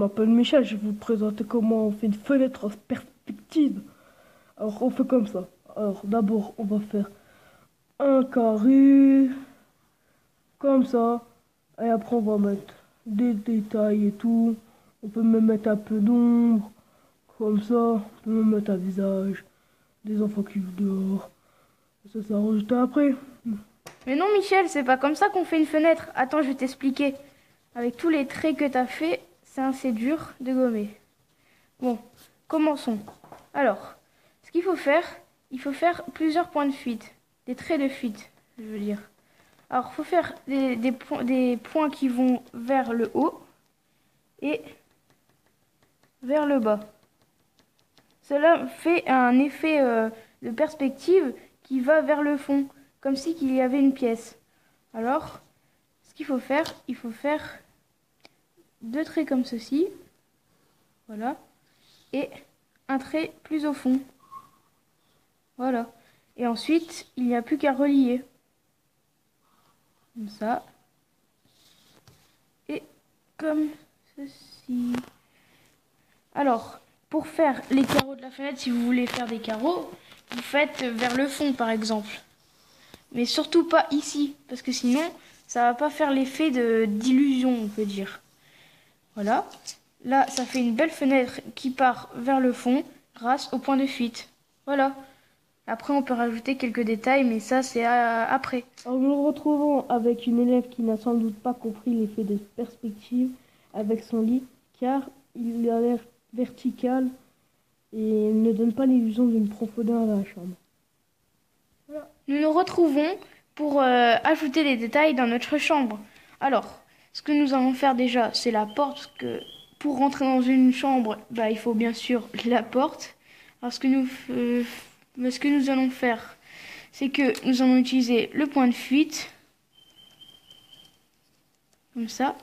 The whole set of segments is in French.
m'appelle Michel, je vais vous présenter comment on fait une fenêtre en perspective. Alors, on fait comme ça. Alors, d'abord, on va faire un carré, comme ça. Et après, on va mettre des détails et tout. On peut même mettre un peu d'ombre, comme ça. On peut même mettre un visage, des enfants qui vivent dehors. Ça s'arrange après. Mais non, Michel, c'est pas comme ça qu'on fait une fenêtre. Attends, je vais t'expliquer. Avec tous les traits que t'as fait, c'est assez dur de gommer. Bon, commençons. Alors, ce qu'il faut faire, il faut faire plusieurs points de fuite. Des traits de fuite, je veux dire. Alors, il faut faire des points qui vont vers le haut et vers le bas. Cela fait un effet de perspective qui va vers le fond, comme si qu'il y avait une pièce. Alors, ce qu'il faut faire, il faut faire deux traits comme ceci. Voilà. Et un trait plus au fond. Voilà. Et ensuite, il n'y a plus qu'à relier. Comme ça. Et comme ceci. Alors, pour faire les carreaux de la fenêtre, si vous voulez faire des carreaux, vous faites vers le fond par exemple. Mais surtout pas ici, parce que sinon, ça va pas faire l'effet d'illusion, on peut dire. Voilà. Là, ça fait une belle fenêtre qui part vers le fond grâce au point de fuite. Voilà. Après, on peut rajouter quelques détails, mais ça, c'est après. Alors, nous nous retrouvons avec une élève qui n'a sans doute pas compris l'effet de perspective avec son lit, car il a l'air vertical et ne donne pas l'illusion d'une profondeur à la chambre. Voilà. Nous nous retrouvons pour ajouter des détails dans notre chambre. Alors, ce que nous allons faire déjà, c'est la porte, parce que pour rentrer dans une chambre, il faut bien sûr la porte. Alors, ce que nous allons faire, c'est que nous allons utiliser le point de fuite, comme ça,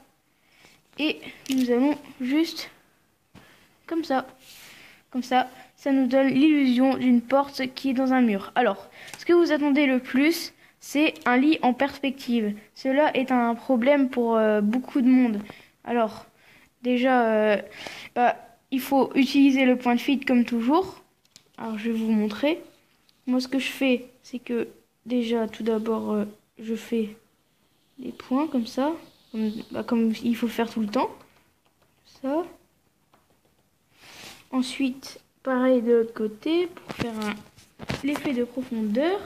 et nous allons juste, comme ça, ça nous donne l'illusion d'une porte qui est dans un mur. Alors, ce que vous attendez le plus, c'est un lit en perspective. Cela est un problème pour beaucoup de monde. Alors, déjà, il faut utiliser le point de fuite comme toujours. Alors, je vais vous montrer. Moi, ce que je fais, c'est que déjà, tout d'abord, je fais des points comme ça, comme il faut faire tout le temps. Ça. Ensuite, pareil de l'autre côté pour faire l'effet de profondeur.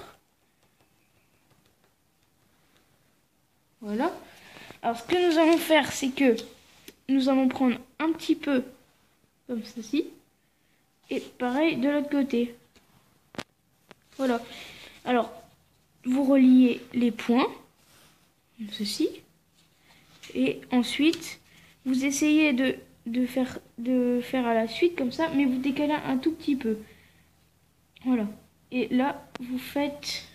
Voilà. Alors, ce que nous allons faire, c'est que nous allons prendre un petit peu comme ceci. Et pareil de l'autre côté. Voilà. Alors, vous reliez les points, comme ceci. Et ensuite, vous essayez de faire à la suite comme ça, mais vous décalez un tout petit peu. Voilà. Et là, vous faites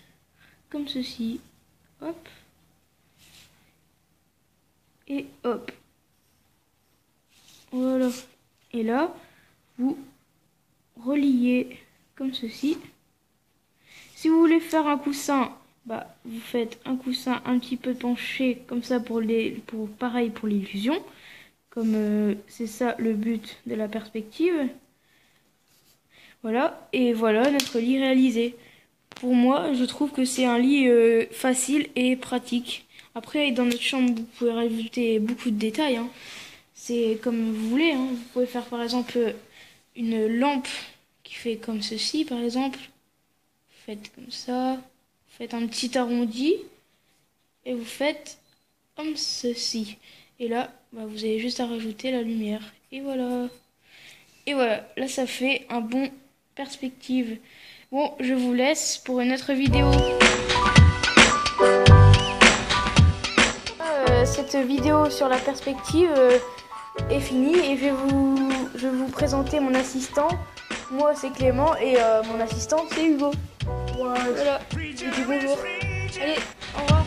comme ceci. Hop. Et hop. Voilà. Et là, vous reliez comme ceci. Si vous voulez faire un coussin, vous faites un coussin un petit peu penché, comme ça pareil pour l'illusion. Comme c'est ça le but de la perspective. Voilà, et voilà notre lit réalisé. Pour moi, je trouve que c'est un lit facile et pratique. Après, dans notre chambre, vous pouvez rajouter beaucoup de détails. Hein. C'est comme vous voulez. Hein. Vous pouvez faire par exemple une lampe qui fait comme ceci, par exemple. Faites comme ça. Faites un petit arrondi. Et vous faites comme ceci. Et là, vous avez juste à rajouter la lumière. Et voilà. Et voilà, là ça fait un bon perspective. Bon, je vous laisse pour une autre vidéo. Cette vidéo sur la perspective est finie et je vais vous présenter mon assistant. Moi c'est Clément et mon assistant c'est Hugo. Voilà, je dis bonjour. Allez, au revoir.